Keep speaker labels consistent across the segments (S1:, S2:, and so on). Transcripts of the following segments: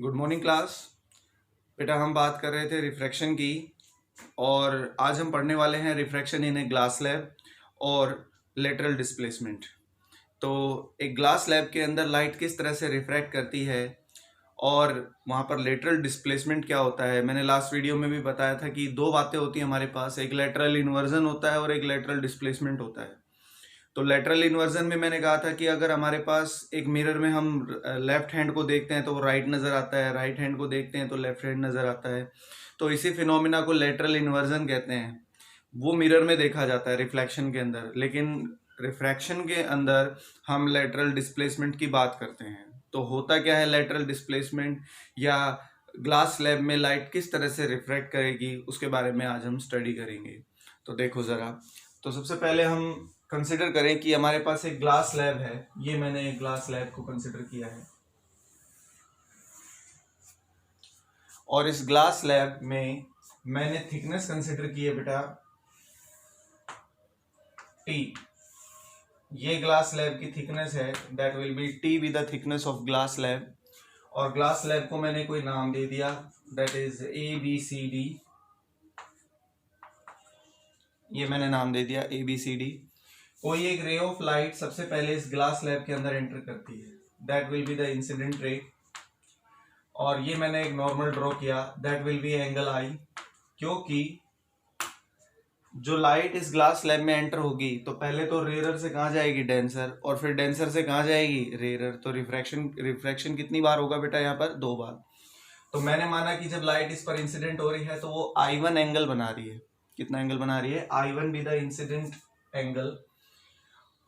S1: Good morning class. बेटा हम बात कर रहे थे रिफ्रैक्शन की और आज हम पढ़ने वाले हैं refraction in a glass lab और लेटरल डिस्प्लेसमेंट। तो एक ग्लास लैब के अंदर लाइट किस तरह से रिफ्रैक्ट करती है और वहाँ पर लेटरल डिस्प्लेसमेंट क्या होता है। मैंने लास्ट वीडियो में भी बताया था कि दो बातें होती हैं हमारे पास, एक लेटरल इन्वर्जन होता है और एक लेटरल डिस्प्लेसमेंट होता है। तो लेटरल इन्वर्जन में मैंने कहा था कि अगर हमारे पास एक मिरर में हम लेफ्ट हैंड को देखते हैं तो वो राइट नज़र आता है, राइट हैंड को देखते हैं तो लेफ्ट हैंड नज़र आता है। तो इसी फिनोमिना को लेटरल इन्वर्जन कहते हैं। वो मिरर में देखा जाता है रिफ्लेक्शन के अंदर, लेकिन रिफ्रैक्शन के अंदर हम लेटरल डिस्प्लेसमेंट की बात करते हैं। तो होता क्या है लेटरल डिस्प्लेसमेंट, या ग्लास स्लैब में लाइट किस तरह से रिफ्रैक्ट करेगी, उसके बारे में आज हम स्टडी करेंगे। तो देखो ज़रा, तो सबसे पहले हम कंसिडर करें कि हमारे पास एक ग्लास स्लैब है। ये मैंने एक ग्लास स्लैब को कंसिडर किया है और इस ग्लास स्लैब में मैंने थिकनेस कंसिडर की है बेटा टी। ये ग्लास स्लैब की थिकनेस है, that will B T with the thickness of glass slab. और ग्लास स्लैब को मैंने कोई नाम दे दिया, दैट इज ABCD। ये मैंने नाम दे दिया ABCD। कोई एक रे ऑफ लाइट सबसे पहले इस ग्लास स्लैब के अंदर एंटर करती है, that will be the incident ray. और ये मैंने एक नॉर्मल ड्रॉ किया, दैट विल बी एंगल आई। क्योंकि जो लाइट इस ग्लास स्लैब में एंटर होगी तो पहले तो रेरर से कहाँ जाएगी, डेंसर, और फिर डेंसर से कहाँ जाएगी, रेरर। तो रिफ्रैक्शन कितनी बार होगा बेटा यहाँ पर, 2 बार। तो मैंने माना कि जब लाइट इस पर इंसिडेंट हो रही है तो वो I1 एंगल बना रही है। कितना एंगल बना रही है, I1 be the incident angle.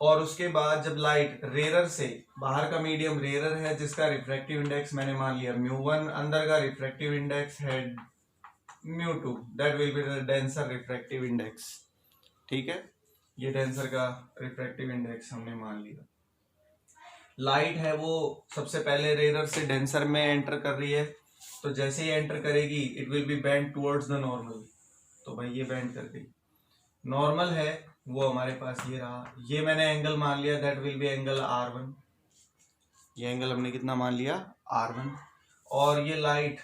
S1: और उसके बाद जब लाइट रेरर से, बाहर का मीडियम रेरर है जिसका रिफ्रैक्टिव इंडेक्स मैंने मान लिया μ1, अंदर का रिफ्रैक्टिव इंडेक्स है μ2, that will be the denser refractive index. ठीक है, ये डेंसर का रिफ्रैक्टिव इंडेक्स हमने मान लिया। लाइट है वो सबसे पहले रेरर से डेंसर में एंटर कर रही है, तो जैसे ही एंटर करेगी it will be bend towards the normal. तो भाई ये बेंड कर गई, नॉर्मल है वो हमारे पास ये रहा। ये मैंने एंगल मान लिया, that will be angle R1। ये एंगल हमने कितना मान लिया, R1। और ये लाइट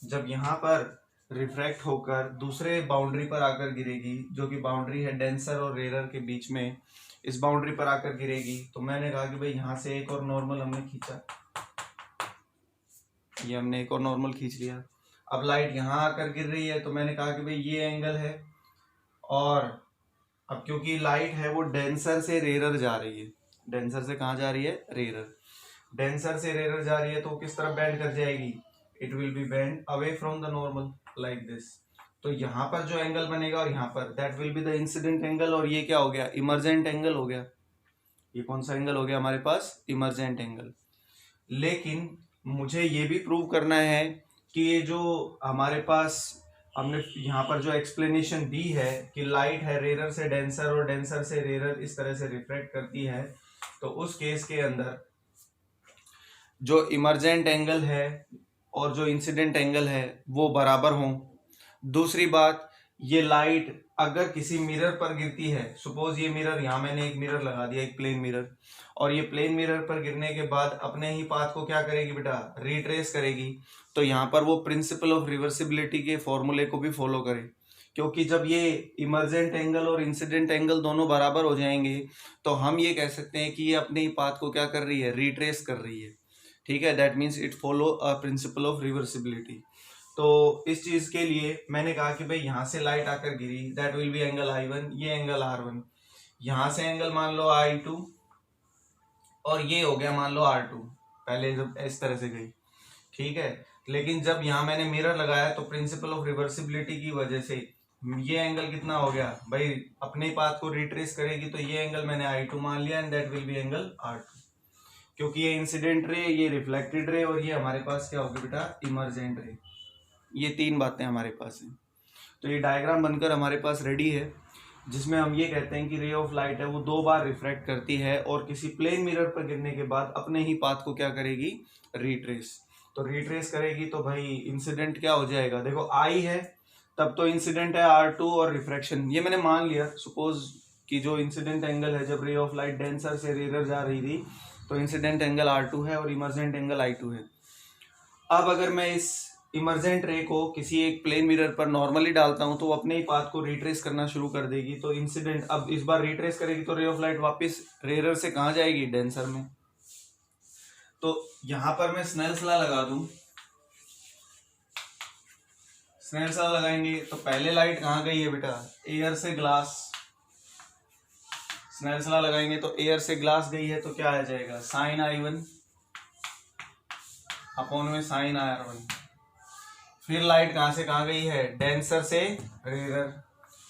S1: जब यहाँ पर रिफ्रैक्ट होकर दूसरे बाउंड्री पर आकर गिरेगी, जो कि बाउंड्री है डेंसर और रेरर के बीच में, इस बाउंड्री पर आकर गिरेगी, तो मैंने कहा कि भाई यहाँ से एक और नॉर्मल हमने खींचा, ये हमने एक और नॉर्मल खींच लिया। अब लाइट यहाँ आकर गिर रही है तो मैंने कहा कि भाई ये एंगल है। और अब क्योंकि लाइट है वो डेंसर से रेरर जा रही है, डेंसर से कहाँ जा रही है, रेरर। डेंसर से रेरर जा रही है तो किस तरफ बेंड कर जाएगी, it will be bend away from the normal like this. तो यहाँ पर जो एंगल बनेगा और यहाँ पर, that will be the incident angle. और ये क्या हो गया, इमर्जेंट एंगल हो गया। ये कौन सा एंगल हो गया हमारे पास, इमर्जेंट एंगल। लेकिन मुझे ये भी प्रूव करना है कि ये जो हमारे पास हमने यहाँ पर जो एक्सप्लेनेशन दी है कि लाइट है रेरर से डेंसर और डेंसर से रेरर इस तरह से रिफ्रैक्ट करती है, तो उस केस के अंदर जो इमर्जेंट एंगल है और जो इंसिडेंट एंगल है वो बराबर हों। दूसरी बात, ये लाइट अगर किसी मिरर पर गिरती है, सपोज ये मिरर, यहाँ मैंने एक मिरर लगा दिया, एक प्लेन मिरर, और ये प्लेन मिरर पर गिरने के बाद अपने ही पाथ को क्या करेगी बेटा, रिट्रेस करेगी। तो यहाँ पर वो प्रिंसिपल ऑफ रिवर्सिबिलिटी के फॉर्मूले को भी फॉलो करे, क्योंकि जब ये इमर्जेंट एंगल और इंसिडेंट एंगल दोनों बराबर हो जाएंगे तो हम ये कह सकते हैं कि ये अपने ही पाथ को क्या कर रही है, रिट्रेस कर रही है। ठीक है, that means it follow a principle of reversibility. तो इस चीज के लिए मैंने कहा कि भाई यहाँ से लाइट आकर गिरी, that will be angle I1, ये एंगल R1। यहाँ से एंगल मान लो I2 और ये हो गया मान लो R2, पहले जब इस तरह से गई। ठीक है, लेकिन जब यहाँ मैंने मिरर लगाया तो प्रिंसिपल ऑफ रिवर्सिबिलिटी की वजह से ये एंगल कितना हो गया भाई, अपने पाथ को रिट्रेस करेगी, तो ये एंगल मैंने I2 मान लिया and that will be angle R2। क्योंकि ये इंसिडेंट रे, ये रिफ्लेक्टेड रे, और ये हमारे पास क्या होगी बेटा, इमर्जेंट रे। ये 3 बातें हमारे पास हैं। तो ये डायग्राम बनकर हमारे पास रेडी है, जिसमें हम ये कहते हैं कि रे ऑफ लाइट है वो 2 बार रिफ्रैक्ट करती है और किसी प्लेन मिरर पर गिरने के बाद अपने ही पाथ को क्या करेगी, रिट्रेस। तो रिट्रेस करेगी तो भाई इंसिडेंट क्या हो जाएगा, देखो I है तब तो इंसिडेंट है R2 और रिफ्रैक्शन, ये मैंने मान लिया। सपोज कि जो इंसिडेंट एंगल है जब रे ऑफ लाइट डेंसर से रेयर जा रही थी तो इंसिडेंट एंगल R2 है और इमर्जेंट एंगल I2 है। अब अगर मैं इस इमर्जेंट रे को किसी एक प्लेन मिरर पर नॉर्मली डालता हूं तो वो अपने ही पाथ को रिट्रेस करना शुरू कर देगी। तो इंसिडेंट अब इस बार रिट्रेस करेगी तो रे ऑफ लाइट वापस रेयर से कहाँ जाएगी, डेंसर में। तो यहां पर मैं स्नेल्स लॉ लगा दूं। स्नेल्स लॉ लगाएंगे तो पहले लाइट कहाँ गई है बेटा, एयर से ग्लास। स्नेल्स लॉ लगाएंगे तो एयर से ग्लास गई है तो क्या आ जाएगा, साइन I1 अपॉन में साइन R1। फिर लाइट कहां से कहां गई है, डेंसर से रेयर।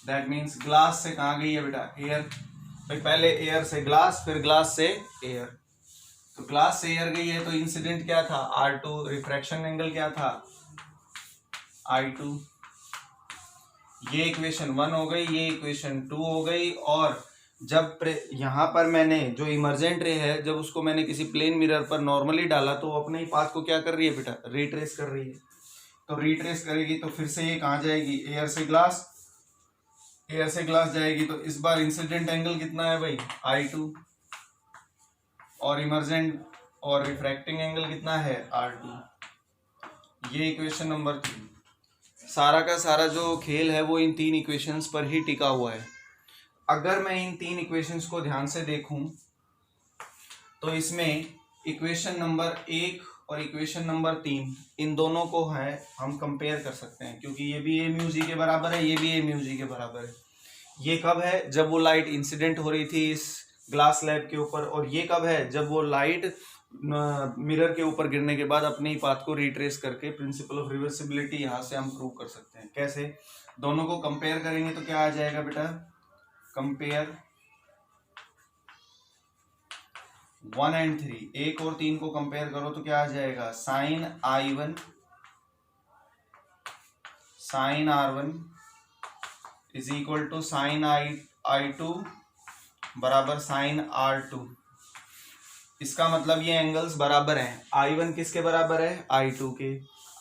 S1: दैट मीन्स ग्लास से कहां गई है बेटा, एयर। भाई पहले एयर से ग्लास फिर ग्लास से एयर। तो ग्लास से एयर गई है तो इंसिडेंट क्या था, R2। रिफ्रैक्शन एंगल क्या था, I2। ये इक्वेशन 1 हो गई, ये इक्वेशन 2 हो गई। और जब यहां पर मैंने जो इमर्जेंट रे है जब उसको मैंने किसी प्लेन मिरर पर नॉर्मली डाला तो वो अपने ही पाथ को क्या कर रही है बेटा, रिट्रेस कर रही है। तो रिट्रेस करेगी तो फिर से ये कहाँ जाएगी, एयर से ग्लास। एयर से ग्लास जाएगी तो इस बार इंसिडेंट एंगल कितना है भाई, I2। और इमर्जेंट और रिफ्रैक्टिंग एंगल कितना है, R2। ये इक्वेशन नंबर 3। सारा का सारा जो खेल है वो इन 3 इक्वेशंस पर ही टिका हुआ है। अगर मैं इन 3 इक्वेशंस को ध्यान से देखूं तो इसमें इक्वेशन नंबर 1 और इक्वेशन नंबर 3 इन दोनों को है हम कंपेयर कर सकते हैं, क्योंकि ये भी a म्यू जी के बराबर है, ये भी a म्यू जी के बराबर है। ये कब है, जब वो लाइट इंसिडेंट हो रही थी इस ग्लास स्लैब के ऊपर, और ये कब है, जब वो लाइट मिरर के ऊपर गिरने के बाद अपने ही पाथ को रिट्रेस करके प्रिंसिपल ऑफ रिवर्सिबिलिटी यहाँ से हम प्रूव कर सकते हैं। कैसे, दोनों को कंपेयर करेंगे तो क्या आ जाएगा बेटा, कंपेयर 1 and 3, 1 और 3 को कंपेयर करो तो क्या आ जाएगा, sine I1 sine R1 is equal to sine I2 बराबर साइन R2। इसका मतलब ये एंगल्स बराबर हैं। I1 किसके बराबर है, I2 के।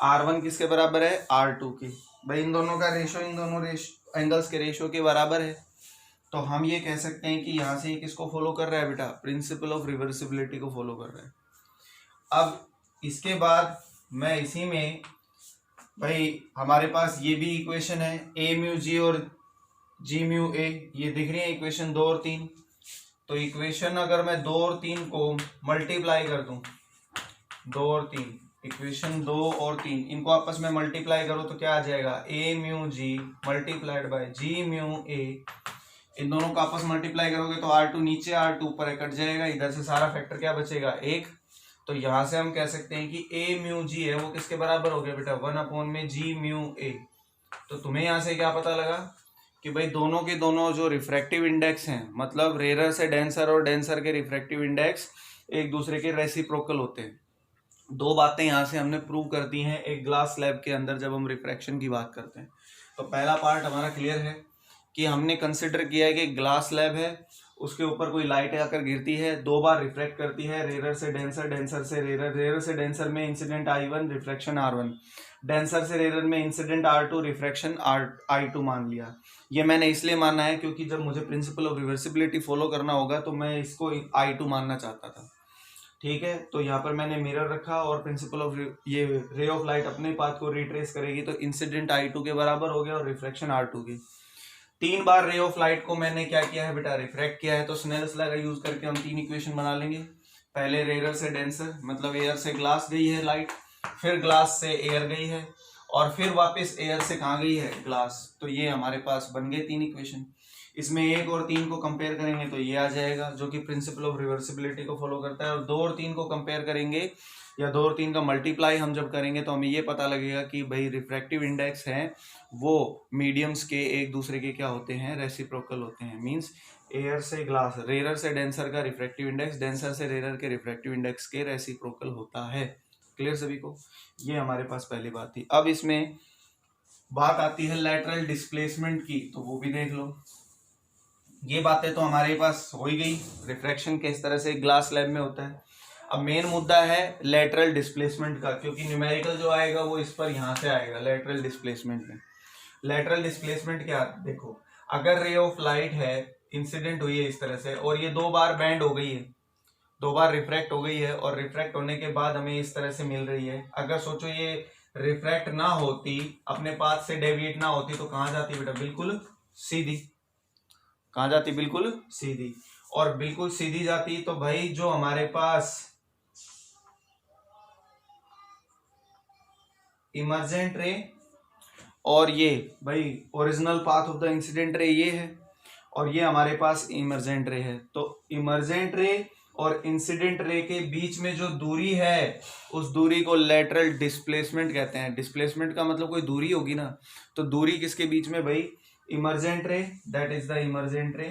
S1: R1 किसके बराबर है, R2 के। भाई इन दोनों का रेशो इन दोनों एंगल्स के रेशो के बराबर है। तो हम ये कह सकते हैं कि यहाँ से ये किसको फॉलो कर रहा है बेटा, प्रिंसिपल ऑफ रिवर्सिबिलिटी को फॉलो कर रहा है। अब इसके बाद मैं इसी में, भाई हमारे पास ये भी इक्वेशन है a म्यू जी और g म्यू a, ये दिख रही है इक्वेशन 2 और 3। तो इक्वेशन अगर मैं 2 और 3 को मल्टीप्लाई कर दूं, 2 और 3, इक्वेशन 2 और 3 इनको आपस में मल्टीप्लाई करो तो क्या आ जाएगा, a mu G multiplied by g mu a। इन दोनों को आपस मल्टीप्लाई करोगे तो R2 नीचे R2 ऊपर कट जाएगा, इधर से सारा फैक्टर क्या बचेगा, 1। तो यहां से हम कह सकते हैं कि a म्यू जी है वो किसके बराबर हो गया बेटा, 1 अपॉन में g म्यू a। तो तुम्हें यहां से क्या पता लगा कि भाई दोनों के दोनों जो रिफ्रैक्टिव इंडेक्स हैं, मतलब रेयर से डेंसर और डेंसर के रिफ्रैक्टिव इंडेक्स एक दूसरे के रेसिप्रोकल होते हैं। 2 बातें यहाँ से हमने प्रूव कर दी हैं एक ग्लास स्लैब के अंदर जब हम रिफ्रैक्शन की बात करते हैं। तो पहला पार्ट हमारा क्लियर है कि हमने कंसिडर किया है कि ग्लास स्लैब है, उसके ऊपर कोई लाइट आकर गिरती है, 2 बार रिफ्रैक्ट करती है, रेयर से डेंसर, डेंसर से रेयर, रेयर से डेंसर में incident I1 refraction R1, denser से रेयर में इंसिडेंट R2 रिफ्रैक्शन I2 मान लिया। ये मैंने इसलिए माना है क्योंकि जब मुझे प्रिंसिपल ऑफ रिवर्सिबिलिटी फॉलो करना होगा तो मैं इसको I2 मानना चाहता था। ठीक है, तो यहाँ पर मैंने मिरर रखा और प्रिंसिपल ऑफ ये रे ऑफ लाइट अपने पाथ को रिट्रेस करेगी तो इंसिडेंट I2 के बराबर हो गया और रिफ्रैक्शन R2 के। 3 बार रे ऑफ लाइट को मैंने क्या किया है बेटा, रिफ्रैक्ट किया है। तो स्नेल्स लॉ का यूज करके हम 3 इक्वेशन बना लेंगे। पहले रेयर से डेंसर, मतलब एयर से ग्लास गई है लाइट, फिर ग्लास से एयर गई है, और फिर वापस एयर से कहाँ गई है, ग्लास। तो ये हमारे पास बन गए 3 इक्वेशन। इसमें 1 और 3 को कंपेयर करेंगे तो ये आ जाएगा जो कि प्रिंसिपल ऑफ रिवर्सिबिलिटी को फॉलो करता है। और 2 और 3 को कंपेयर करेंगे या 2 और 3 का मल्टीप्लाई हम जब करेंगे तो हमें ये पता लगेगा कि भाई रिफ्रैक्टिव इंडेक्स हैं वो मीडियम्स के एक दूसरे के क्या होते हैं, रेसिप्रोकल होते हैं। मींस एयर से ग्लास, रेयर से डेंसर का रिफ्रैक्टिव इंडेक्स डेंसर से रेयर के रिफ्रैक्टिव इंडेक्स के रेसिप्रोकल होता है। क्लियर सभी को, ये हमारे पास पहली बात थी। अब इसमें बात आती है लैटरल डिस्प्लेसमेंट की, तो वो भी देख लो। ये बातें तो हमारे पास हो ही गई, रिफ्रैक्शन किस तरह से ग्लास स्लैब में होता है। अब मेन मुद्दा है लैटरल डिस्प्लेसमेंट का, क्योंकि न्यूमेरिकल जो आएगा वो इस पर यहाँ से आएगा लैटरल डिस्प्लेसमेंट में। लैटरल डिस्प्लेसमेंट क्या, देखो अगर रे ऑफ लाइट है इंसिडेंट हुई है इस तरह से, और ये 2 बार बैंड हो गई है, 2 बार रिफ्रैक्ट हो गई है, और रिफ्रैक्ट होने के बाद हमें इस तरह से मिल रही है। अगर सोचो ये रिफ्रैक्ट ना होती, अपने पाथ से डेविएट ना होती, तो कहां जाती बेटा? बिल्कुल सीधी। कहां जाती? बिल्कुल सीधी। और बिल्कुल सीधी जाती तो भाई जो हमारे पास इमर्जेंट रे और ये भाई original path of the incident ray ये है, और ये हमारे पास इमर्जेंट रे है। तो इमर्जेंट रे और इंसिडेंट रे के बीच में जो दूरी है, उस दूरी को लेटरल डिस्प्लेसमेंट कहते हैं। डिस्प्लेसमेंट का मतलब कोई दूरी होगी ना, तो दूरी किसके बीच में भाई? इमर्जेंट रे, दैट इज द इमर्जेंट रे,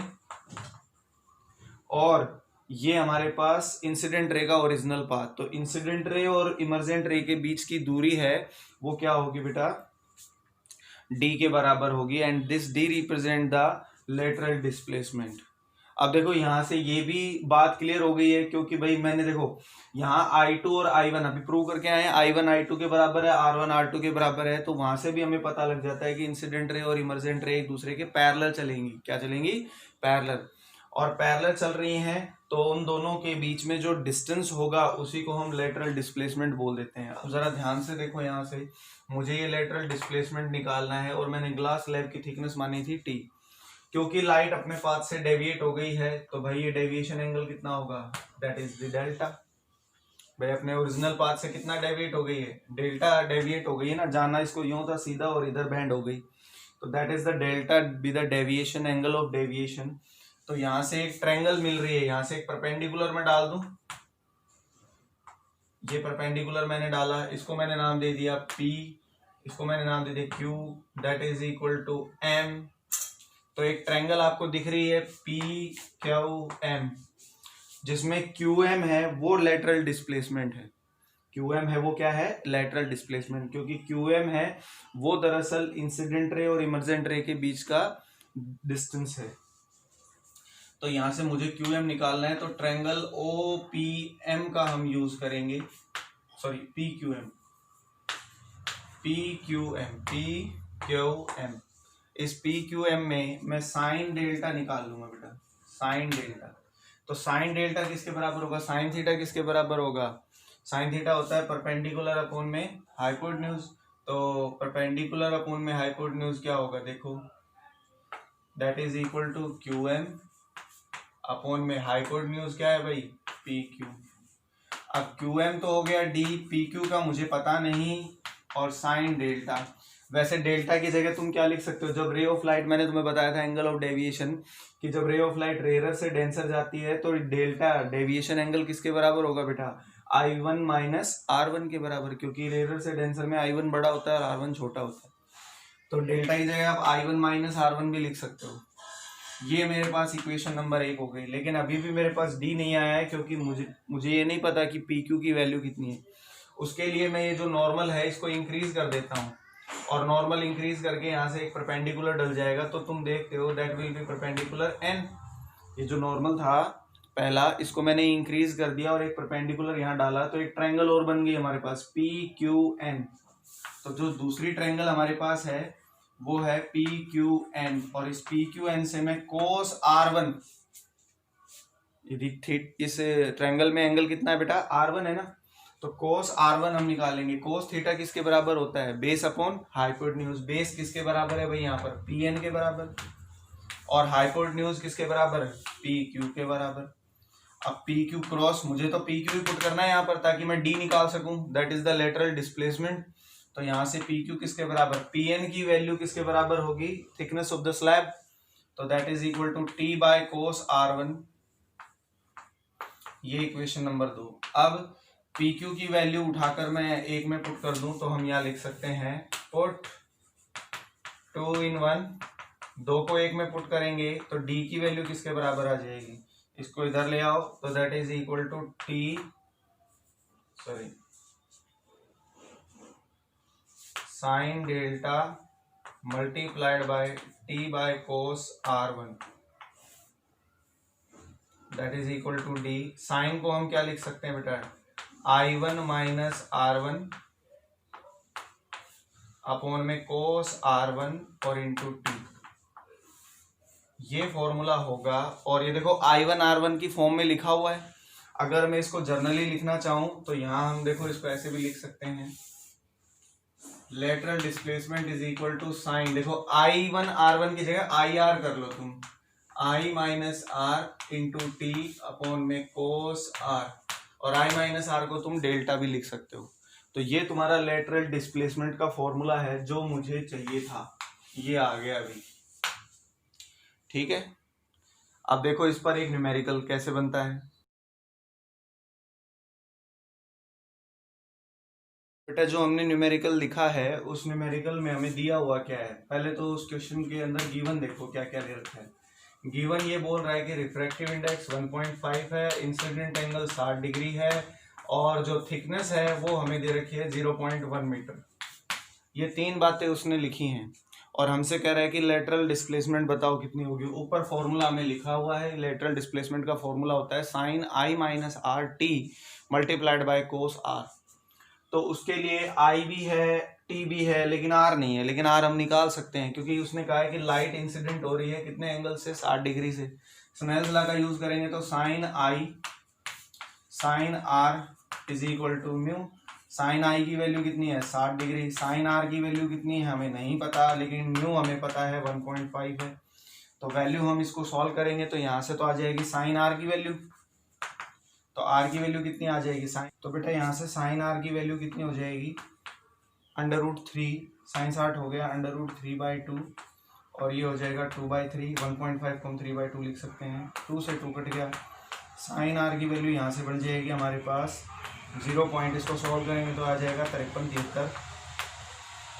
S1: और ये हमारे पास इंसिडेंट रे का ओरिजिनल पाथ। तो इंसिडेंट रे और इमर्जेंट रे के बीच की दूरी है वो क्या होगी बेटा? d के बराबर होगी, and this d represent the lateral displacement. अब देखो यहां से ये भी बात क्लियर हो गई है, क्योंकि भाई मैंने देखो यहाँ I2 और I1 अभी प्रूव करके आए हैं, I1 I2 के बराबर है, R1 R2 के बराबर है, तो वहां से भी हमें पता लग जाता है कि इंसिडेंट रे और इमर्जेंट रे एक दूसरे के पैरेलल चलेंगी। क्या चलेंगी? पैरेलल। और पैरेलल चल रही हैं तो उन दोनों के बीच में जो डिस्टेंस होगा उसी को हम लेटरल डिस्प्लेसमेंट बोल देते हैं। अब जरा ध्यान से देखो, यहाँ से मुझे ये लेटरल डिस्प्लेसमेंट निकालना है, और मैंने ग्लास स्लैब की थिकनेस मानी थी T। क्योंकि लाइट अपने पाथ से डेविएट हो गई है, तो भाई ये डेविएशन एंगल कितना होगा? That is the delta. भाई अपने ओरिजिनल पाथ से कितना डेविएट हो गई है? डेल्टा डेविएट हो गई है ना, जाना इसको यूं था सीधा और इधर बैंड हो गई, तो that is the delta be the deviation angle of deviation. तो यहां से एक ट्रायंगल मिल रही है, यहां से एक परपेंडिकुलर में डाल दूं, ये परपेंडिकुलर मैंने डाला, इसको मैंने नाम दे दिया P, इसको मैंने नाम दे दिया Q, that is equal to M। तो एक ट्रायंगल आपको दिख रही है PQM, जिसमें QM है वो लेटरल डिस्प्लेसमेंट है। QM है वो क्या है? लेटरल डिस्प्लेसमेंट, क्योंकि QM है वो दरअसल इंसिडेंट रे और इमर्जेंट रे के बीच का डिस्टेंस है। तो यहां से मुझे QM निकालना है, तो ट्रायंगल OPM का हम यूज करेंगे, सॉरी PQM। इस PQM में मैं साइन डेल्टा निकाल लूंगा बेटा, साइन डेल्टा। तो साइन डेल्टा किसके बराबर होगा? साइन थीटा किसके बराबर होगा? साइन थीटा होता है परपेंडिकुलर अपॉन में हाइपोटेन्यूज। तो परपेंडिकुलर अपॉन में हाइपोटेन्यूज क्या होगा? देखो, that is equal to QM upon में हाइपोटेन्यूज क्या है भाई? PQ। अब QM तो हो गया D, PQ का मुझे पता नहीं, और साइन डेल्टा। वैसे डेल्टा की जगह तुम क्या लिख सकते हो? जब रे ऑफ लाइट, मैंने तुम्हें बताया था एंगल ऑफ डेविएशन, कि जब रे ऑफ लाइट रेयर से डेंसर जाती है तो डेल्टा डेविएशन एंगल किसके बराबर होगा बेटा? I1 माइनस R1 के बराबर, क्योंकि रेयर से डेंसर में I1 बड़ा होता है और R1 छोटा होता है। तो डेल्टा की जगह आप I1 माइनस R1 भी लिख सकते हो। ये मेरे पास इक्वेशन नंबर 1 हो गई। लेकिन अभी भी मेरे पास D नहीं आया है, क्योंकि मुझे ये नहीं पता कि PQ की वैल्यू कितनी है। उसके लिए मैं ये जो नॉर्मल है इसको इंक्रीज कर देता हूँ, और नॉर्मल इंक्रीज करके यहाँ से एक परपेंडिकुलर डल जाएगा, तो तुम देखते हो that will B perpendicular N। ये जो नॉर्मल था पहला, इसको मैंने इंक्रीज कर दिया और एक परपेंडिकुलर यहाँ डाला, तो एक ट्रायंगल और बन गई हमारे पास PQN। तो जो दूसरी ट्रायंगल हमारे पास है वो है PQN, और इस PQN से मैं cos R1, इस ट्रायंगल में एंगल कितना है बेटा? R1 है ना, तो cos R1 हम निकालेंगे। cos थीटा किसके बराबर होता है? Base upon hypotenuse. बेस किसके बराबर है भाई? यहाँ पर PN के बराबर, और हाइपोटेन्यूज किसके बराबर है? PQ के बराबर। अब PQ क्रॉस, मुझे तो PQ ही पुट करना है यहाँ पर, ताकि मैं D निकाल सकूं, that is the lateral displacement. तो यहाँ से PQ किसके बराबर? PN की वैल्यू किसके बराबर होगी? थिकनेस ऑफ द स्लैब, तो that is equal to T by cos R1। ये इक्वेशन नंबर 2। अब PQ की वैल्यू उठाकर मैं एक में पुट कर दूं, तो हम यहाँ लिख सकते हैं पुट 2 in 1, 2 को एक में पुट करेंगे तो D की वैल्यू किसके बराबर आ जाएगी? इसको इधर ले आओ, तो that is equal to sine delta multiplied by T by cos R1, that is equal to D। Sine को हम क्या लिख सकते हैं बेटा? I1 माइनस R1 अपॉन में cos R1 और इंटू T। ये फॉर्मूला होगा, और ये देखो I1R1 की फॉर्म में लिखा हुआ है। अगर मैं इसको जर्नली लिखना चाहूं तो यहाँ हम देखो इसको ऐसे भी लिख सकते हैं, lateral displacement is equal to sine, देखो I1R1 की जगह IR कर लो तुम, I minus R into T upon में कोस आर, और I माइनस आर को तुम डेल्टा भी लिख सकते हो। तो ये तुम्हारा लेटरल डिस्प्लेसमेंट का फॉर्मूला है जो मुझे चाहिए था, ये आ गया अभी। ठीक है, अब देखो इस पर एक न्यूमेरिकल कैसे बनता है। बेटा जो हमने न्यूमेरिकल लिखा है उस न्यूमेरिकल में हमें दिया हुआ क्या है, पहले तो उस क्वेश्चन के अंदर गिवन देखो क्या क्या दे रखा है। गिवन ये बोल रहा है कि रिफ्रैक्टिव इंडेक्स 1.5 है, इंसिडेंट एंगल 60 डिग्री है, और जो थिकनेस है वो हमें दे रखी है 0.1 मीटर। ये तीन बातें उसने लिखी हैं, और हमसे कह रहा है कि लेटरल डिस्प्लेसमेंट बताओ कितनी होगी। ऊपर फॉर्मूला में लिखा हुआ है, लेटरल डिस्प्लेसमेंट का फॉर्मूला होता है sine I minus R T multiplied by cos R. तो उसके लिए I भी है, T भी है, लेकिन R नहीं है, लेकिन R हम निकाल सकते हैं क्योंकि उसने कहा है कि लाइट इंसिडेंट हो रही है कितने एंगल से, 60 डिग्री से। स्नेल्स लॉ का यूज करेंगे तो sine R is equal to mu. Sine I की वैल्यू कितनी है, 60 डिग्री। साइन R की वैल्यू कितनी है हमें नहीं पता, लेकिन म्यू हमें पता है 1.5 है। तो वैल्यू हम इसको सॉल्व करेंगे तो यहाँ से तो आ जाएगी साइन R की वैल्यू, तो R की वैल्यू कितनी आ जाएगी साइन, तो बेटा यहाँ से साइन R की वैल्यू कितनी हो जाएगी, √3, साइन 60 हो गया √3/2, और ये हो जाएगा 2/3, 1.5 को हम 3/2 लिख सकते हैं, 2 से 2 कट गया। साइन R की वैल्यू यहाँ से बन जाएगी हमारे पास 0 पॉइंट, इसको सॉल्व करेंगे तो आ जाएगा 53-73,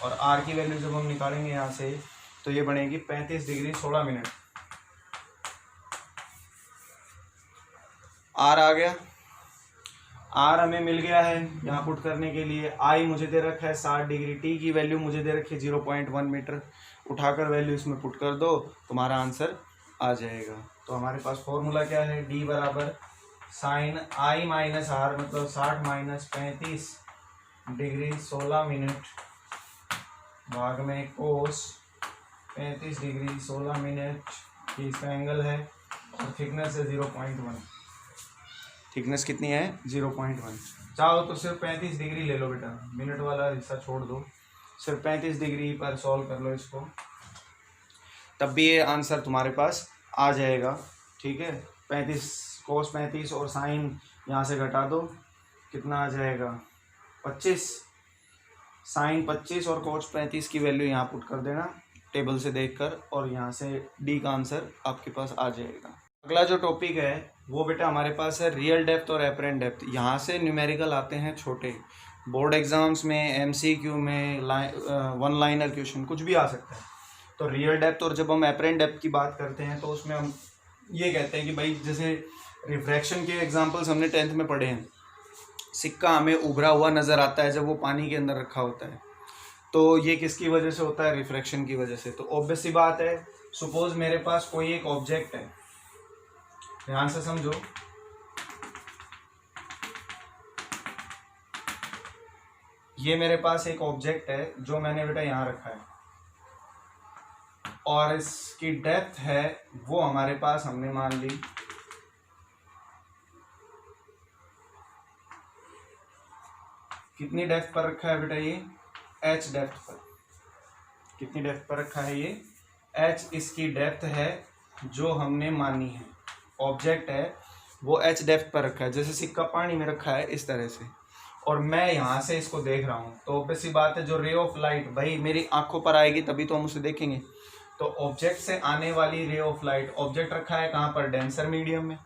S1: और R की वैल्यू जब हम निकालेंगे यहाँ से तो ये बनेगी 35 डिग्री 16 मिनट। R आ गया, R हमें मिल गया है यहाँ पुट करने के लिए। I मुझे दे रखा है 60 डिग्री, T की वैल्यू मुझे दे रखी है 0.1 मीटर। उठाकर वैल्यू इसमें पुट कर दो, तुम्हारा आंसर आ जाएगा। तो हमारे पास फॉर्मूला क्या है, D बराबर साइन I माइनस आर, मतलब 60 माइनस 35 डिग्री 16 मिनट भाग में कोस 35 डिग्री 16 मिनट, ये इसका एंगल है, और थिकनेस है 0.1। थिकनेस कितनी है, 0.1। चाहो तो सिर्फ 35 डिग्री ले लो बेटा, मिनट वाला हिस्सा छोड़ दो, सिर्फ 35 डिग्री पर सॉल्व कर लो इसको, तब भी ये आंसर तुम्हारे पास आ जाएगा। ठीक है, 35 कोस 35 और साइन यहाँ से घटा दो, कितना आ जाएगा 25, साइन 25 और कोस 35 की वैल्यू यहाँ पुट कर देना टेबल से देखकर, और यहाँ से डी का आंसर आपके पास आ जाएगा। अगला जो टॉपिक है वो बेटा हमारे पास है रियल डेप्थ और एपरेंट डेप्थ। यहाँ से न्यूमेरिकल आते हैं छोटे, बोर्ड एग्जाम्स में, MCQ में, वन लाइनर क्वेश्चन कुछ भी आ सकता है। तो रियल डेप्थ और जब हम एपरेंट डेप्थ की बात करते हैं तो उसमें हम ये कहते हैं कि भाई जैसे रिफ्रैक्शन के एग्जाम्पल्स हमने 10th में पढ़े हैं, सिक्का हमें उभरा हुआ नज़र आता है जब वो पानी के अंदर रखा होता है, तो ये किसकी वजह से होता है, रिफ्रैक्शन की वजह से। तो ऑब्वियस सी बात है, सपोज मेरे पास कोई एक ऑब्जेक्ट है, ध्यान से समझो, ये मेरे पास एक ऑब्जेक्ट है जो मैंने बेटा यहाँ रखा है, और इसकी डेप्थ है वो हमारे पास हमने मान ली कितनी डेप्थ पर रखा है बेटा, ये h डेप्थ पर। कितनी डेप्थ पर रखा है, ये h इसकी डेप्थ है जो हमने मानी है, ऑब्जेक्ट है वो h डेप्थ पर रखा है, जैसे सिक्का पानी में रखा है इस तरह से, और मैं यहाँ से इसको देख रहा हूँ। तो ऑब्वियस सी बात है जो रे ऑफ लाइट भाई मेरी आंखों पर आएगी तभी तो हम उसे देखेंगे। तो ऑब्जेक्ट से आने वाली रे ऑफ लाइट, ऑब्जेक्ट रखा है कहाँ पर, डेंसर मीडियम में,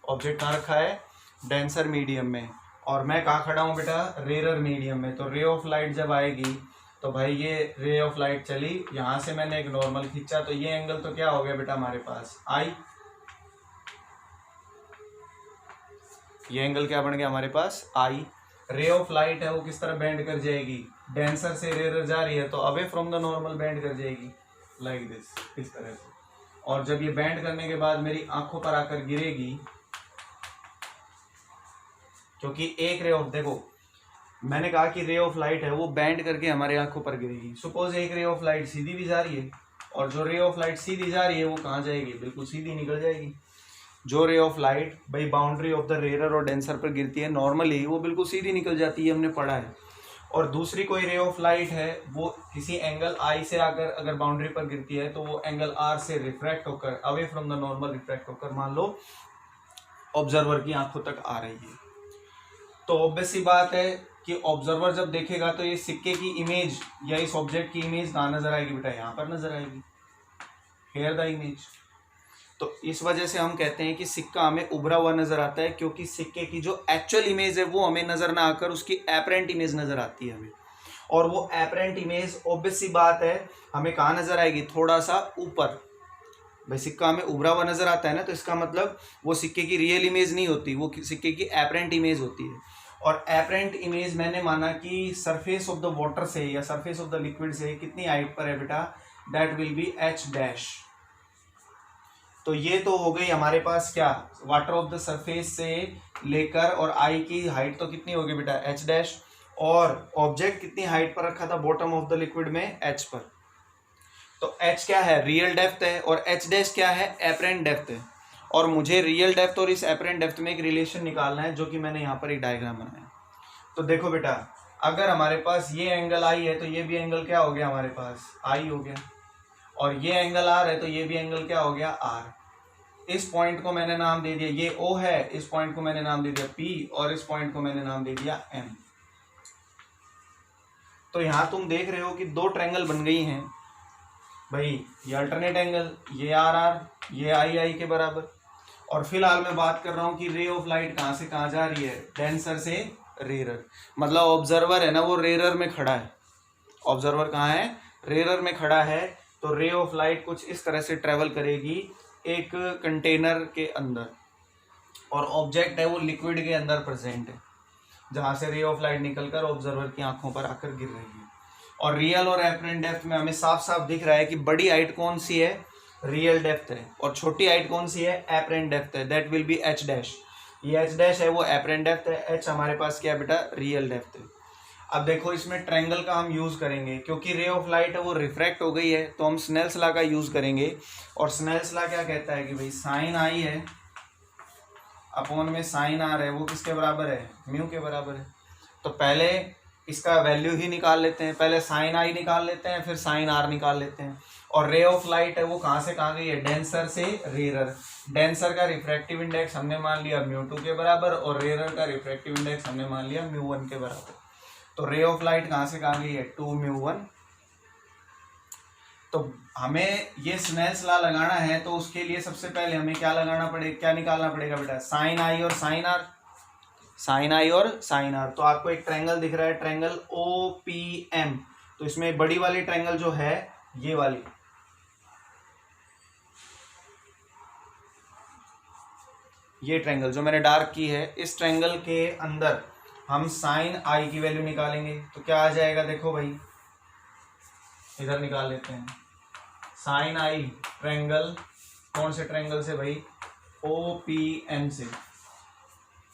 S1: ऑब्जेक्ट कहाँ रखा है, डेंसर मीडियम में, और मैं कहाँ खड़ा हूँ बेटा, रेयर मीडियम में। तो रे ऑफ लाइट जब आएगी तो भाई ये रे ऑफ लाइट चली, यहाँ से मैंने एक नॉर्मल खींचा, तो ये एंगल तो क्या हो गया बेटा हमारे पास I, ये एंगल क्या बन गया हमारे पास I। रे ऑफ लाइट है वो किस तरह बेंड कर जाएगी, डेंसर से रेयर जा रही है तो away from the normal bend कर जाएगी लाइक दिस, इस तरह से, और जब ये बेंड करने के बाद मेरी आंखों पर आकर गिरेगी, क्योंकि एक रे ऑफ, देखो मैंने कहा कि रे ऑफ लाइट है वो बेंड करके हमारे आंखों पर गिरेगी। सपोज एक रे ऑफ लाइट सीधी भी जा रही है और जो रे ऑफ लाइट सीधी जा रही है वो कहाँ जाएगी, बिल्कुल सीधी निकल जाएगी। जो रे ऑफ लाइट भाई बाउंड्री ऑफ द रेरर और डेंसर पर गिरती है नॉर्मली, वो बिल्कुल सीधी निकल जाती है, हमने पढ़ा है। और दूसरी कोई रे ऑफ लाइट है वो किसी एंगल आई से आकर अगर बाउंड्री पर गिरती है तो वो एंगल आर से रिफ्रैक्ट होकर away from the normal refract होकर मान लो ऑब्जर्वर की आंखों तक आ रही है। तो ऑब्वियस सी बात है कि ऑब्जर्वर जब देखेगा तो ये सिक्के की इमेज या इस ऑब्जेक्ट की इमेज कहाँ नजर आएगी बेटा, यहाँ पर नजर आएगी, हेयर द इमेज। तो इस वजह से हम कहते हैं कि सिक्का हमें उभरा हुआ नजर आता है, क्योंकि सिक्के की जो एक्चुअल इमेज है वो हमें नजर ना आकर उसकी एपरेंट इमेज नजर आती है हमें। और वो एपरेंट इमेज ऑब्वियस सी बात है हमें कहाँ नजर आएगी, थोड़ा सा ऊपर। भाई सिक्का हमें उभरा हुआ नजर आता है ना, तो इसका मतलब वो सिक्के की रियल इमेज नहीं होती, वो सिक्के की एपरेंट इमेज होती है। और एपरेंट इमेज मैंने माना कि सरफेस ऑफ द वाटर से या सरफेस ऑफ द लिक्विड से कितनी हाइट पर है बेटा, that will B H dash. तो ये तो हो गई हमारे पास क्या, वाटर ऑफ द सरफेस से लेकर, और आई की हाइट तो कितनी होगी बेटा एच डैश, और ऑब्जेक्ट कितनी हाइट पर रखा था बॉटम ऑफ द लिक्विड में, एच पर। तो एच क्या है, रियल डेप्थ है, और एच डैश क्या है, एपरेंट डेप्थ है। और मुझे रियल डेप्थ और इस एपरेंट डेप्थ में एक रिलेशन निकालना है, जो कि मैंने यहाँ पर एक डायग्राम बनाया। तो देखो बेटा, अगर हमारे पास ये एंगल आई है तो ये भी एंगल क्या हो गया हमारे पास, आई हो गया। और ये एंगल आर है तो ये भी एंगल क्या हो गया, आर। इस पॉइंट को मैंने नाम दे दिया, ये ओ है, इस पॉइंट को मैंने नाम दे दिया पी, और इस पॉइंट को मैंने नाम दे दिया एम। तो यहां तुम देख रहे हो कि दो ट्रायंगल बन गई हैं भाई, ये अल्टरनेट एंगल, ये आर आर, ये आई आई के बराबर। और फिलहाल मैं बात कर रहा हूं कि रे ऑफ लाइट कहां से कहां जा रही है, डेंसर से रेरर। मतलब ऑब्जर्वर है ना वो रेरर में खड़ा है, ऑब्जर्वर कहाँ है, रेरर में खड़ा है। तो रे ऑफ लाइट कुछ इस तरह से ट्रेवल करेगी एक कंटेनर के अंदर, और ऑब्जेक्ट है वो लिक्विड के अंदर प्रेजेंट है, जहां से रे ऑफ लाइट निकलकर ऑब्जर्वर की आंखों पर आकर गिर रही है। और रियल और एपरेंट डेप्थ में हमें साफ साफ दिख रहा है कि बड़ी हाइट कौन सी है, रियल डेप्थ है, और छोटी हाइट कौन सी है, एपरेंट डेप्थ है, that will B H dash. ये एच डैश है वो एपरेंट डेप्थ है, एच हमारे पास क्या है बेटा, रियल डेप्थ है। अब देखो इसमें ट्रायंगल का हम यूज करेंगे, क्योंकि रे ऑफ लाइट है वो रिफ्रैक्ट हो गई है, तो हम स्नेल्स लॉ का यूज करेंगे। और स्नेल्स लॉ क्या कहता है कि भाई साइन आई है अपॉन में साइन आर है, वो किसके बराबर है, म्यू के बराबर है। तो पहले इसका वैल्यू ही निकाल लेते हैं, पहले साइन आई निकाल लेते हैं, फिर साइन आर निकाल लेते हैं। और रे ऑफ लाइट है वो कहाँ से कहाँ गई है, डेंसर से रेरर। डेंसर का रिफ्रैक्टिव इंडेक्स हमने मान लिया μ2 के बराबर, और रेरर का रिफ्रैक्टिव इंडेक्स हमने मान लिया μ1 के बराबर। तो रे ऑफ लाइट कहाँ से कहाँ गई है, 2μ1। तो हमें ये स्नेल्स लॉ लगाना है, तो उसके लिए सबसे पहले हमें क्या लगाना पड़ेगा, क्या निकालना पड़ेगा बेटा, साइन आई और साइन आर, साइन आई और साइन आर। तो आपको एक ट्रायंगल दिख रहा है, ट्रायंगल OPM। तो इसमें बड़ी वाली ट्रायंगल जो है ये वाली, ये ट्रायंगल जो मैंने डार्क की है, इस ट्रायंगल के अंदर हम साइन आई की वैल्यू निकालेंगे। तो क्या आ जाएगा, देखो भाई इधर निकाल लेते हैं, साइन आई ट्रायंगल, कौन से ट्रायंगल से भाई, OPM से।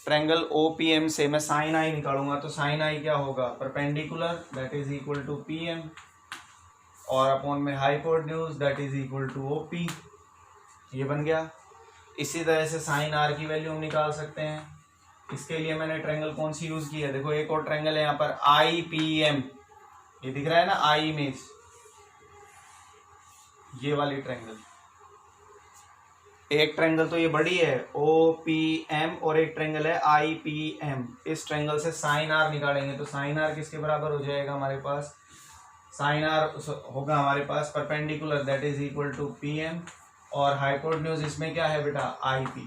S1: ट्रायंगल OPM से मैं साइन आई निकालूंगा, तो साइन आई क्या होगा, perpendicular, that is equal to PM, और अपॉन में hypotenuse, that is equal to OP। ये बन गया। इसी तरह से साइन आर की वैल्यू हम निकाल सकते हैं। इसके लिए मैंने ट्रायंगल कौन सी यूज की है, देखो एक और ट्रायंगल है यहाँ पर IPM, ये दिख रहा है ना आई इमेज, ये वाली ट्रायंगल। एक ट्रायंगल तो ये बड़ी है OPM, और एक ट्रायंगल है IPM। इस ट्रायंगल से साइन आर निकालेंगे, तो साइन आर किसके बराबर हो जाएगा हमारे पास, साइन आर होगा हमारे पास perpendicular, that is equal to PM, और हाइपोटेन्यूज इसमें क्या है बेटा, IP।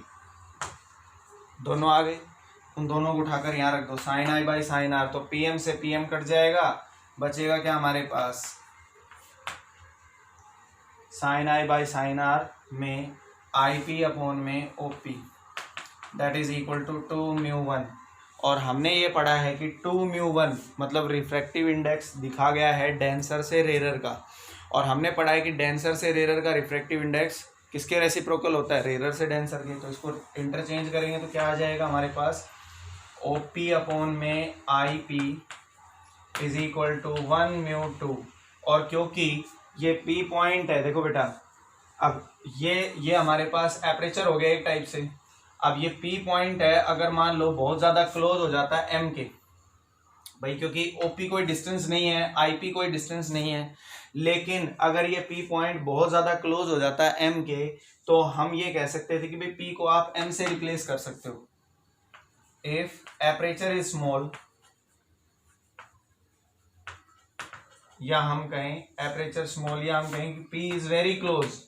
S1: दोनों आ गए, उन दोनों को उठाकर यहाँ रख दो, sine I by sine R. तो PM से PM कट जाएगा, बचेगा क्या हमारे पास, sine I by sine R में IP अपॉन में OP, that is equal to 2μ1। और हमने ये पढ़ा है कि 2μ1 मतलब रिफ्रैक्टिव इंडेक्स दिखा गया है डेंसर से रेरर का, और हमने पढ़ा है कि डेंसर से रेरर का रिफ्रैक्टिव इंडेक्स किसके रेसिप्रोकल होता है, रेरर से डेंसर के। तो इसको इंटरचेंज करेंगे तो क्या आ जाएगा हमारे पास, OP अपॉन में IP इज इक्वल टू 1μ2। और क्योंकि ये P पॉइंट है, देखो बेटा, अब ये हमारे पास एपरेचर हो गया एक टाइप से। अब ये P पॉइंट है, अगर मान लो बहुत ज्यादा क्लोज हो जाता है M के, भाई क्योंकि OP कोई डिस्टेंस नहीं है, IP कोई डिस्टेंस नहीं है, लेकिन अगर ये P पॉइंट बहुत ज्यादा क्लोज हो जाता है M के, तो हम ये कह सकते थे कि भाई P को आप M से रिप्लेस कर सकते हो। इफ एपरेचर इज स्मॉल, या हम कहें एपरेचर स्मॉल, या हम कहें कि P is very close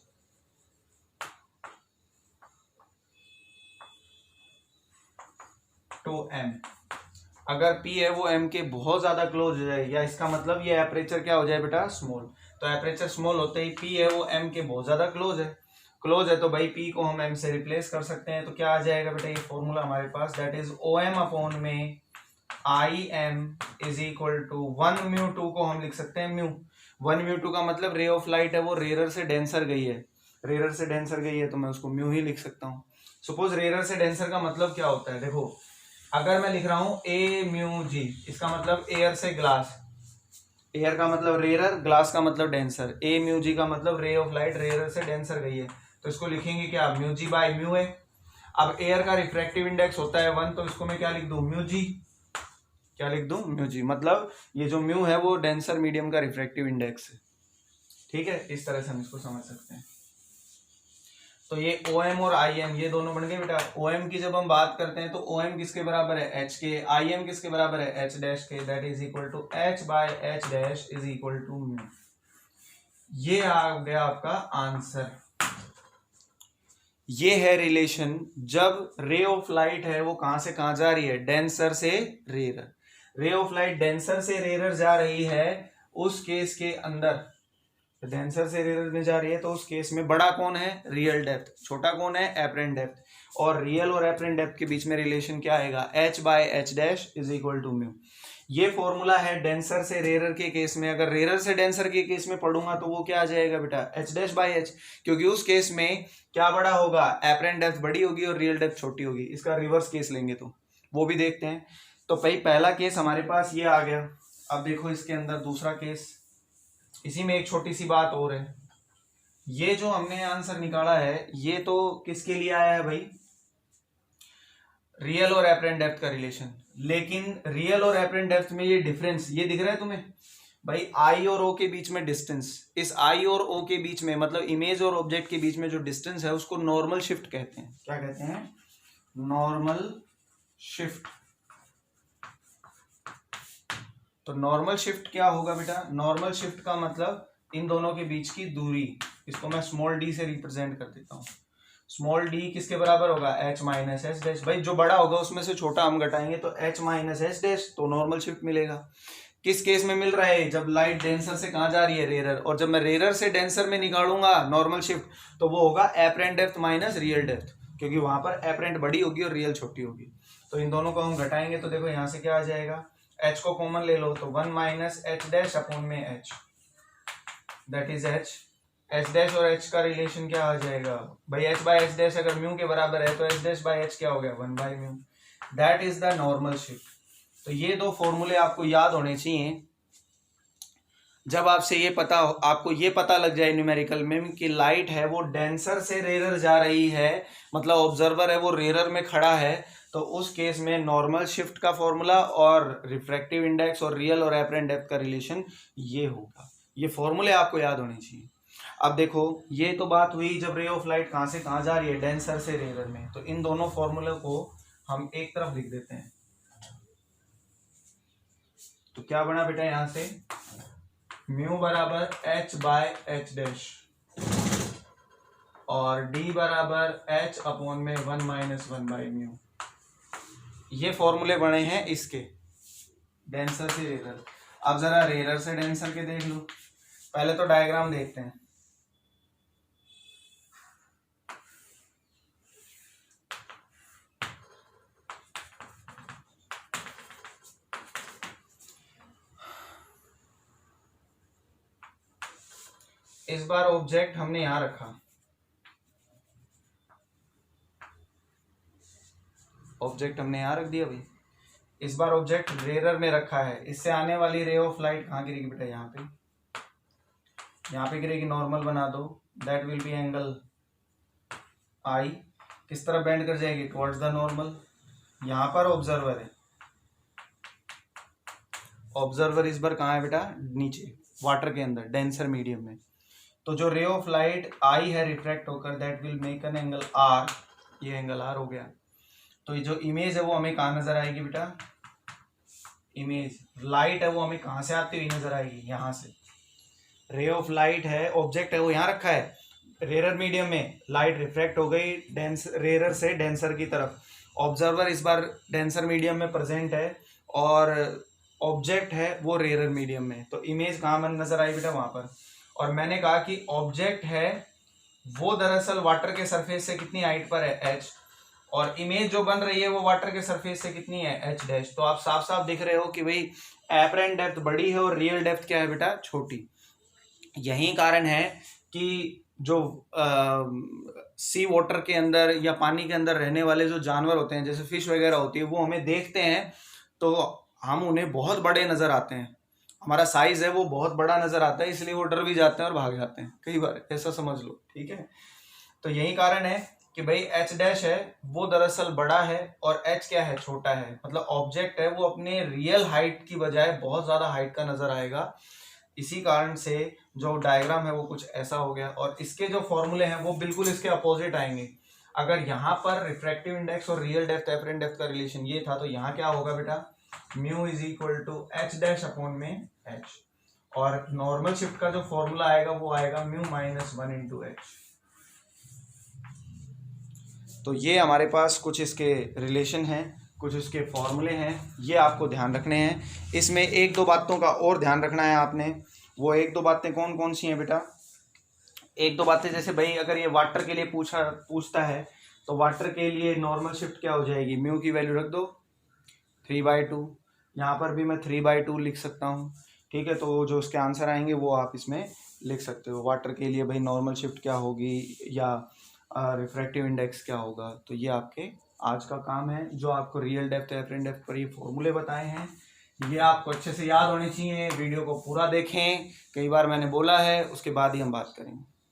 S1: to M। अगर P है वो M के बहुत ज्यादा क्लोज हो जाए, या इसका मतलब ये एपरेचर क्या हो जाए बेटा, स्मॉल। तो एपरेचर स्मॉल होते ही P है वो M के बहुत ज्यादा क्लोज है तो भाई P को हम M से रिप्लेस कर सकते हैं। तो क्या आ जाएगा बेटा, ये फॉर्मूला हमारे पास, दैट इज OM अपॉन में IM is equal to 1 mu 2 को हम लिख सकते हैं म्यू। 1 म्यू 2 का मतलब रे ऑफ लाइट है वो रेरर से डेंसर गई है, रेरर से डेंसर गई है, तो मैं उसको म्यू ही लिख सकता हूँ। सपोज रेरर से डेंसर का मतलब क्या होता है, देखो अगर मैं लिख रहा हूं ए म्यू जी, इसका मतलब एयर से ग्लास, एयर का मतलब रेरर, ग्लास का मतलब डेंसर, ए म्यू जी का मतलब रे ऑफ लाइट रेरर से डेंसर गई है, तो इसको लिखेंगे क्या, म्यू जी बाय म्यू है। अब एयर का रिफ्रैक्टिव इंडेक्स होता है 1, तो इसको मैं क्या लिख दूं, म्यू जी, क्या लिख दूं, म्यू जी, मतलब ये जो म्यू है वो डेंसर मीडियम का रिफ्रैक्टिव इंडेक्स है। ठीक है, इस तरह से हम इसको समझ सकते हैं। तो ये OM और IM ये दोनों बन गए बेटा। OM की जब हम बात करते हैं तो OM किसके बराबर है, H के, IM किसके बराबर है, H डैश के, that is equal to H by H dash is equal to mu. ये आ गया आपका आंसर। ये है रिलेशन, जब रे ऑफ लाइट है वो कहां से कहां जा रही है, डेंसर से rarer. Ray of light denser से रेरर जा रही है, उस केस के अंदर डेंसर से रेरर में जा रही है, तो उस केस में बड़ा कौन है, रियल डेप्थ, छोटा कौन है, एपरेंट डेप्थ। और रियल और एपरेंट डेप्थ के बीच में रिलेशन क्या आएगा, H by H dash is equal to mu. ये फॉर्मूला है डेंसर से रेरर के केस में। अगर रेरर से डेंसर के केस में पढ़ूंगा तो वो क्या आ जाएगा बेटा, H डैश बाय H, क्योंकि उस केस में क्या बड़ा होगा, एपरेंट डेप्थ बड़ी होगी और रियल डेप्थ छोटी होगी। इसका रिवर्स केस लेंगे तो वो भी देखते हैं। तो भाई पहला केस हमारे पास ये आ गया। अब देखो इसके अंदर दूसरा केस, इसी में एक छोटी सी बात और है, ये जो हमने आंसर निकाला है ये तो किसके लिए आया है भाई, रियल और एपरेंट डेप्थ का रिलेशन। लेकिन रियल और एपरेंट डेप्थ में ये डिफरेंस ये दिख रहा है तुम्हें भाई, आई और ओ के बीच में डिस्टेंस, इस आई और ओ के बीच में मतलब इमेज और ऑब्जेक्ट के बीच में जो डिस्टेंस है उसको नॉर्मल शिफ्ट कहते हैं। क्या कहते हैं, नॉर्मल शिफ्ट। तो नॉर्मल शिफ्ट क्या होगा बेटा, नॉर्मल शिफ्ट का मतलब इन दोनों के बीच की दूरी, इसको मैं स्मॉल डी से रिप्रेजेंट कर देता हूँ। स्मॉल डी किसके बराबर होगा, H माइनस एच डैश। भाई जो बड़ा होगा उसमें से छोटा हम घटाएंगे तो H माइनस एच डैश, तो नॉर्मल शिफ्ट मिलेगा। किस केस में मिल रहा है, जब लाइट डेंसर से कहां जा रही है, रेरर, और जब मैं रेरर से डेंसर में निकालूंगा नॉर्मल शिफ्ट तो वो होगा apparent depth minus real depth, क्योंकि वहां पर एपरेंट बड़ी होगी और रियल छोटी होगी। तो इन दोनों को हम घटाएंगे तो देखो यहां से क्या आ जाएगा, H को कॉमन ले लो तो 1 माइनस एच डैश अपॉन में H, that is H dash और H का रिलेशन क्या आ जाएगा भाई, H बाय H डैश अगर म्यू के बराबर है तो H डैश बाय H क्या हो गया, 1 by mu, that is the normal shift. तो ये दो फॉर्मूले आपको याद होने चाहिए। जब आपसे ये पता आपको ये पता लग जाए न्यूमेरिकल में कि लाइट है वो डेंसर से रेरर जा रही है, मतलब ऑब्जर्वर है वो रेरर में खड़ा है, तो उस केस में नॉर्मल शिफ्ट का फॉर्मूला और रिफ्रैक्टिव इंडेक्स और रियल और एपरेंट डेप्थ का रिलेशन ये होगा। ये फॉर्मूले आपको याद होने चाहिए। अब देखो ये तो बात हुई जब रे ऑफ लाइट कहां से कहां जा रही है, डेंसर से रेरर में, तो इन दोनों फॉर्मूले को हम एक तरफ लिख देते हैं। तो क्या बना बेटा यहां से, म्यू बराबर H बाय H डैश और D बराबर H अपॉन में 1 माइनस 1 बाई म्यू। ये फॉर्मूले बने हैं इसके, डेंसर से रेरर। अब जरा रेरर से डेंसर के देख लो, पहले तो डायग्राम देखते हैं। इस बार ऑब्जेक्ट हमने यहां रखा, ऑब्जेक्ट हमने यहां रख दिया भाई। इस बार ऑब्जेक्ट रेरर में रखा है, इससे आने वाली रे ऑफ लाइट कहां गिरेगी बेटा, यहाँ पे। यहाँ पे गिरेगी, नॉर्मल बना दो, दैट विल बी एंगल आई। किस तरह बेंड कर जाएगी, टुवर्ड्स द नॉर्मल। यहाँ पर ऑब्जर्वर है, ऑब्जर्वर इस बार कहाँ है बेटा, नीचे वाटर के अंदर डेंसर मीडियम में। तो जो रे ऑफ लाइट आई है रिफ्रैक्ट होकर, that will make an angle R, ये एंगल आर हो गया। तो ये जो इमेज है वो हमें कहाँ नजर आएगी बेटा, इमेज लाइट है वो हमें कहाँ से आती हुई नजर आएगी, यहाँ से। रे ऑफ लाइट है, ऑब्जेक्ट है वो यहाँ रखा है रेयर मीडियम में, लाइट रिफ्रैक्ट हो गई रेयर से डेंसर की तरफ। ऑब्जर्वर इस बार डेंसर मीडियम में प्रेजेंट है और ऑब्जेक्ट है वो रेयर मीडियम में। तो इमेज कहाँ मन नजर आई बेटा, वहां पर। और मैंने कहा कि ऑब्जेक्ट है वो दरअसल वाटर के सरफेस से कितनी हाइट पर है, h, और इमेज जो बन रही है वो वाटर के सरफेस से कितनी है, h डैश। तो आप साफ साफ दिख रहे हो कि भाई एपरेंट डेप्थ बड़ी है और रियल डेप्थ क्या है बेटा, छोटी। यही कारण है कि जो सी वाटर के अंदर या पानी के अंदर रहने वाले जो जानवर होते हैं, जैसे फिश वगैरह होती है, वो हमें देखते हैं तो हम उन्हें बहुत बड़े नजर आते हैं, हमारा साइज है वो बहुत बड़ा नजर आता है, इसलिए वो डर भी जाते हैं और भाग जाते हैं कई बार, ऐसा समझ लो, ठीक है। तो यही कारण है कि भाई एच डैश है वो दरअसल बड़ा है और एच क्या है, छोटा है। मतलब ऑब्जेक्ट है वो अपने रियल हाइट की बजाय बहुत ज्यादा हाइट का नजर आएगा। इसी कारण से जो डायग्राम है वो कुछ ऐसा हो गया। और इसके जो फॉर्मूले हैं वो बिल्कुल इसके अपोजिट आएंगे। अगर यहाँ पर रिफ्रैक्टिव इंडेक्स और रियल डेप्थ एपरेंट डेप्थ का रिलेशन ये था, तो यहाँ क्या होगा बेटा, mu is equal to H dash upon में एच, और नॉर्मल शिफ्ट का जो फॉर्मूला आएगा वो आएगा म्यू माइनस 1 इंटू एच। तो ये हमारे पास कुछ इसके रिलेशन हैं, कुछ इसके फॉर्मूले हैं, ये आपको ध्यान रखने हैं। इसमें एक दो बातों का और ध्यान रखना है आपने। वो एक दो बातें कौन कौन सी हैं बेटा, एक दो बातें जैसे भाई अगर ये वाटर के लिए पूछता है तो वाटर के लिए नॉर्मल शिफ्ट क्या हो जाएगी, म्यू की वैल्यू रख दो 3/2। यहाँ पर भी मैं 3/2 लिख सकता हूँ, ठीक है। तो जो उसके आंसर आएंगे वो आप इसमें लिख सकते हो। वाटर के लिए भाई नॉर्मल शिफ्ट क्या होगी या रिफ्रैक्टिव इंडेक्स क्या होगा। तो ये आपके आज का काम है, जो आपको रियल डेप्थ एपरेंट डेप्थ पर ये फॉर्मूले बताए हैं, ये आपको अच्छे से याद होने चाहिए। वीडियो को पूरा देखें, कई बार मैंने बोला है, उसके बाद ही हम बात करेंगे।